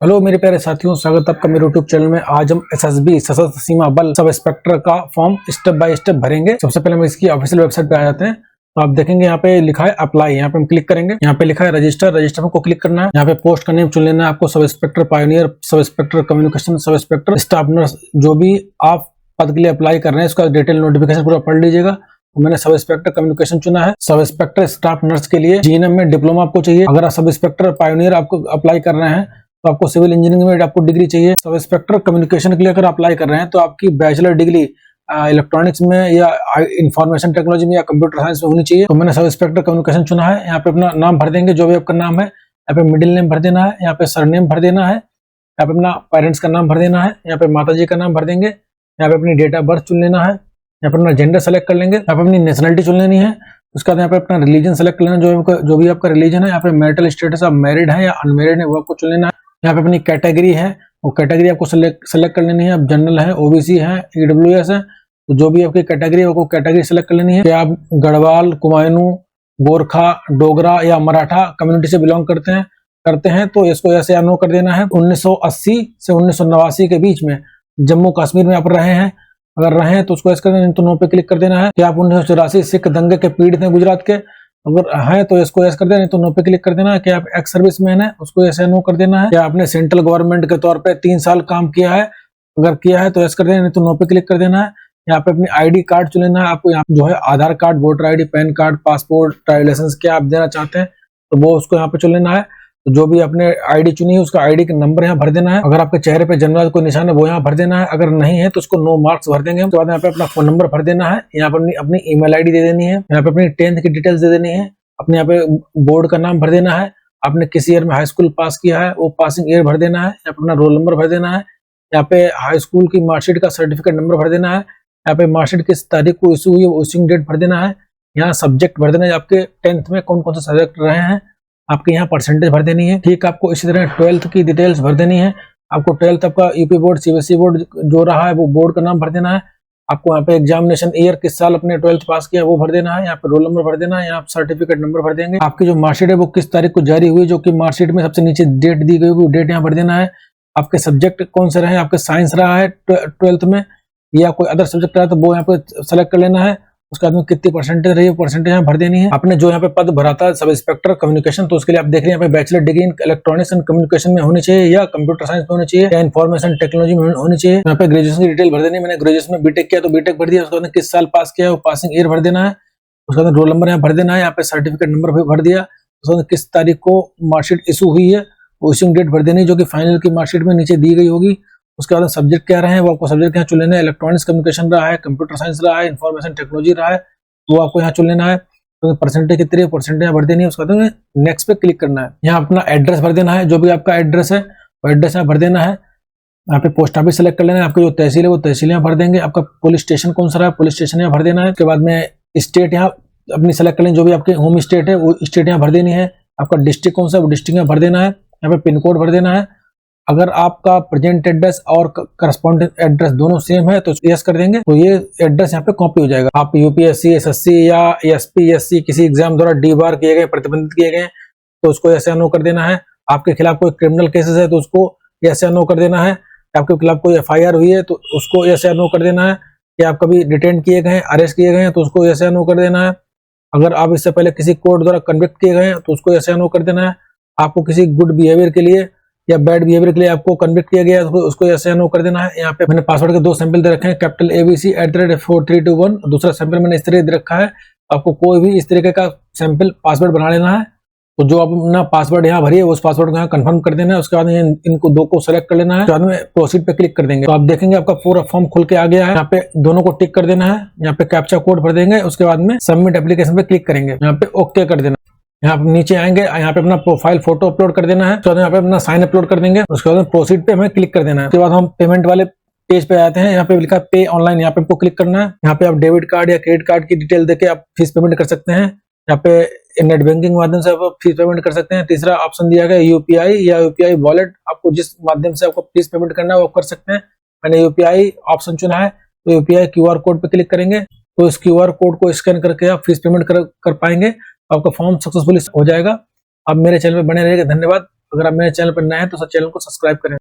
Hello मेरे प्यारे साथियों, स्वागत है आपका मेरे यूट्यूब चैनल में। आज हम एसएसबी सशस्त्र सीमा बल सब इंस्पेक्टर का फॉर्म स्टेप बाय स्टेप भरेंगे। सबसे पहले हम इसकी ऑफिशियल वेबसाइट पे आ जाते हैं। तो आप देखेंगे यहाँ पे लिखा है अप्लाई, यहाँ पे हम क्लिक करेंगे। यहाँ पे लिखा है रजिस्टर, रजिस्टर को क्लिक करना है। यहाँ पे पोस्ट का नेम चुन लेना है आपको, sub inspector pioneer, sub inspector communication, sub inspector staff nurse. जो भी आप पद के लिए अप्लाई कर रहे हैं उसका डिटेल नोटिफिकेशन पूरा पढ़ लीजिएगा। तो मैंने सब इंस्पेक्टर कम्युनिकेशन चुना है। सब इंस्पेक्टर स्टाफ नर्स के लिए जीएनएम में डिप्लोमा आपको चाहिए। अगर आप सब इंस्पेक्टर पायोनियर आपको अप्लाई कर रहे हैं तो आपको सिविल इंजीनियरिंग में आपको डिग्री चाहिए। सब इंस्पेक्टर कम्युनिकेशन के लिए अगर अप्लाई कर रहे हैं तो आपकी बैचलर डिग्री इलेक्ट्रॉनिक्स में या इंफॉर्मेशन टेक्नोलॉजी में या कंप्यूटर साइंस में होनी चाहिए। तो मैंने सब इंस्पेक्टर कम्युनिकेशन चुना है। यहाँ पे अपना नाम भर देंगे, जो भी आपका नाम है। यहाँ पे मिडिल नेम भर देना है, यहाँ पे सरनेम भर देना है, यहाँ पे अपना पेरेंट्स का नाम भर देना है, यहाँ पे माता जी का नाम भर देंगे, यहाँ पे अपनी डेट ऑफ बर्थ चुन लेना है, यहाँ पे अपना जेंडर सेलेक्ट कर लेंगे, यहाँ पे अपनी नेशनलिटी चुन लेनी है। उसके बाद यहाँ पे अपना रिलीजन सेलेक्ट कर लेना, जो भी आपका रिलीजन है। यहाँ पे मैरिटल स्टेटस आप मैरिड है या अनमेरिड है वो आपको चुन लेना है। यहाँ पे अपनी कैटेगरी है, वो कैटेगरी आपको सेलेक्ट कर लेनी है। आप जनरल है, ओबीसी है, ईडब्ल्यूएस है, तो जो भी आपकी कैटेगरी है वो कैटेगरी सेलेक्ट कर लेनी है। कि आप गढ़वाल, कुमायूं, गोरखा, डोगरा या मराठा कम्युनिटी से बिलोंग करते हैं तो इसको ऐसे या नो कर देना है। 1980 से 1989 के बीच में जम्मू कश्मीर में आप रहे हैं, अगर रहे हैं तो उसको ऐसे कर देना, तो नो पे क्लिक कर देना है। कि आप 1984 सिख दंगे के पीड़ित हैं गुजरात के, अगर है तो इसको यस कर देना, तो नो पे क्लिक कर देना है। कि आप एक्स सर्विसमैन है, उसको ऐसे नो कर देना है। कि आपने सेंट्रल गवर्नमेंट के तौर पे 3 साल काम किया है, अगर किया है तो यस कर देना, नहीं तो नो पे क्लिक कर देना है। यहाँ पे अपनी आईडी कार्ड चुन लेना है आपको। यहाँ जो है Aadhaar card, voter ID, PAN card, passport, driving licence क्या आप देना चाहते हैं तो वो उसको यहाँ पे चुन लेना है। तो जो भी आपने आईडी चुनी है उसका आईडी का नंबर यहाँ भर देना है। अगर आपके चेहरे पे जन्मदिन कोई निशान है वो यहाँ भर देना है, अगर नहीं है तो उसको नो मार्क्स भर देंगे। उसके बाद यहाँ पे अपना फोन नंबर भर देना है, यहाँ पर अपनी ईमेल आईडी दे देनी है, यहाँ पे अपनी 10th की डिटेल्स दे देनी है, अपने यहाँ पे बोर्ड का नाम भर देना है, आपने किस ईयर में हाई स्कूल पास किया है वो पासिंग ईयर भर देना है, यहाँ पे अपना रोल नंबर भर देना है, यहाँ पे हाई स्कूल की मार्कशीट का सर्टिफिकेट नंबर भर देना है, यहाँ पे मार्कशीट किस तारीख को इशू हुई है इशूइंग डेट भर देना है, यहाँ सब्जेक्ट भर देना है, आपके 10th में कौन कौन से सब्जेक्ट रहे हैं, आपके यहाँ परसेंटेज भर देनी है। ठीक, आपको इसी तरह 12th की डिटेल्स भर देनी है। आपको 12th आपका यूपी बोर्ड, सीबीएसई बोर्ड जो रहा है वो बोर्ड का नाम भर देना है। आपको यहाँ पे एग्जामिनेशन ईयर किस साल अपने 12th पास किया वो भर देना है, यहाँ पे रोल नंबर भर देना है, यहाँ सर्टिफिकेट नंबर भर देंगे। आपकी जो मार्कशीट है वो किस तारीख को जारी हुई, जो कि मार्कशीट में सबसे नीचे डेट दी गई वो डेट यहाँ भर देना है। आपके सब्जेक्ट कौन से रहे, आपके साइंस रहा है 12th में या कोई अदर सब्जेक्ट रहा है तो वो यहाँ पे सेलेक्ट कर लेना है। उसके बाद में कितनी परसेंटेज रही है परसेंटेज यहाँ भर देनी है। आपने जो यहाँ पे पद भरा था सब इंस्पेक्टर कम्युनिकेशन, तो उसके लिए आप देख रहे हैं यहाँ पे bachelor degree in electronics and communication में होनी चाहिए या कंप्यूटर साइंस में होनी चाहिए या इन्फॉर्मेशन टेक्नोलॉजी में होनी चाहिए। यहाँ पे ग्रेजुएशन की डिटेल भर देनी है। मैंने ग्रेजुएशन में बीटेक किया तो बीटेक भर दिया। उसके बाद किस साल पास किया वो पासिंग ईयर भर देना है। उसके बाद रोल नंबर यहाँ भर देना है, यहाँ पे सर्टिफिकेट नंबर भी भर दिया। उसके बाद किस तारीख को मार्कशीट इशू हुई है वो इशूइंग डेट भर देनी है, जो कि फाइनल की मार्कशीट में नीचे दी गई होगी। उसके बाद सब्जेक्ट क्या रहे हैं वो आपको सब्जेक्ट यहाँ चुन लेना है। इलेक्ट्रॉनिक्स कम्युनिकेशन रहा है, कंप्यूटर साइंस रहा है, इन्फॉर्मेशन टेक्नोलॉजी रहा है, वो आपको यहाँ चुन लेना है। तो परसेंटेज कितनी है परसेंटेज यहाँ भर देनी है। उसके बाद नेक्स्ट पे क्लिक करना है। यहाँ अपना एड्रेस भर देना है, जो भी आपका एड्रेस है वो एड्रेस यहाँ भर देना है। यहाँ पे पोस्ट ऑफिस सेलेक्ट कर लेना है, आपकी जो तहसील है वो तहसील यहाँ भर देंगे। आपका पुलिस स्टेशन कौन सा रहा है पुलिस स्टेशन यहाँ भर देना है। उसके बाद में स्टेट यहाँ अपनी सेलेक्ट कर लेंगे, जो भी आपके होम स्टेट है वो स्टेट यहाँ भर देनी है। आपका डिस्ट्रिक्ट कौन सा है वो डिस्ट्रिक्ट यहाँ भर देना है। यहाँ पे पिन कोड भर देना है। अगर आपका प्रेजेंट एड्रेस और करस्पॉन्डेंट एड्रेस दोनों सेम है तो यस कर देंगे, तो ये एड्रेस यहाँ पे कॉपी हो जाएगा। आप यूपीएससी, एसएससी या एसपीएससी किसी एग्जाम द्वारा डी बार किए गए, प्रतिबंधित किए गए तो उसको यस या नो कर देना है। आपके खिलाफ कोई क्रिमिनल केसेस है तो उसको यस या नो कर देना है। आपके खिलाफ कोई एफआईआर हुई है तो उसको यस या नो कर देना है। कि आप कभी डिटेन किए गए, अरेस्ट किए गए तो उसको यस या नो कर देना है। अगर आप इससे पहले किसी कोर्ट द्वारा कन्विक्ट किए गए तो उसको यस या नो कर देना है। आपको किसी गुड बिहेवियर के लिए या बैड बिहेवियर के लिए आपको कन्विक्ट किया गया तो उसको यस या नो कर देना है। यहाँ पे मैंने पासवर्ड के 2 सैंपल दे रखे हैं, कैपिटल ABC@4321, दूसरा सैंपल मैंने इस तरह दे रखा है। आपको कोई भी इस तरीके का सैंपल पासवर्ड बना लेना है। तो जो आप अपना पासवर्ड यहाँ भरिए उस पासवर्ड को यहाँ कंफर्म कर देना है। उसके बाद इनको 2 को सेलेक्ट कर लेना है। उसके बाद में प्रोसीड पे क्लिक कर देंगे तो आप देखेंगे आपका पूरा फॉर्म खुल के आ गया है। यहाँ पे दोनों को टिक कर देना है, यहाँ पे कैप्चा कोड भर देंगे। उसके बाद में सबमिट एप्लीकेशन पे क्लिक करेंगे, यहाँ पे ओके कर देना। यहाँ पे नीचे आएंगे, यहाँ पे अपना प्रोफाइल फोटो अपलोड कर देना है। तो यहाँ पे अपना साइन अपलोड कर देंगे। उसके बाद प्रोसीड पे हमें क्लिक कर देना है। उसके बाद हम पेमेंट वाले पेज पे आते हैं। यहाँ पे लिखा है पे ऑनलाइन, यहाँ पे आपको क्लिक करना है। यहाँ पे आप डेबिट कार्ड या क्रेडिट कार्ड की डिटेल देके आप फीस पेमेंट कर सकते हैं। यहाँ पे नेट बैंकिंग माध्यम से आप फीस पेमेंट कर सकते हैं। तीसरा ऑप्शन दिया गया यूपीआई या यूपीआई वॉलेट, आपको जिस माध्यम से आपको फीस पेमेंट करना है वो कर सकते हैं। मैंने यूपीआई ऑप्शन चुना है तो यूपीआई क्यूआर कोड पे क्लिक करेंगे तो इस क्यूआर कोड को स्कैन करके आप फीस पेमेंट कर पाएंगे। आपका फॉर्म सक्सेसफुली हो जाएगा। आप मेरे चैनल में बने रहिएगा। धन्यवाद। अगर आप मेरे चैनल पर नए हैं तो चैनल को सब्सक्राइब करें।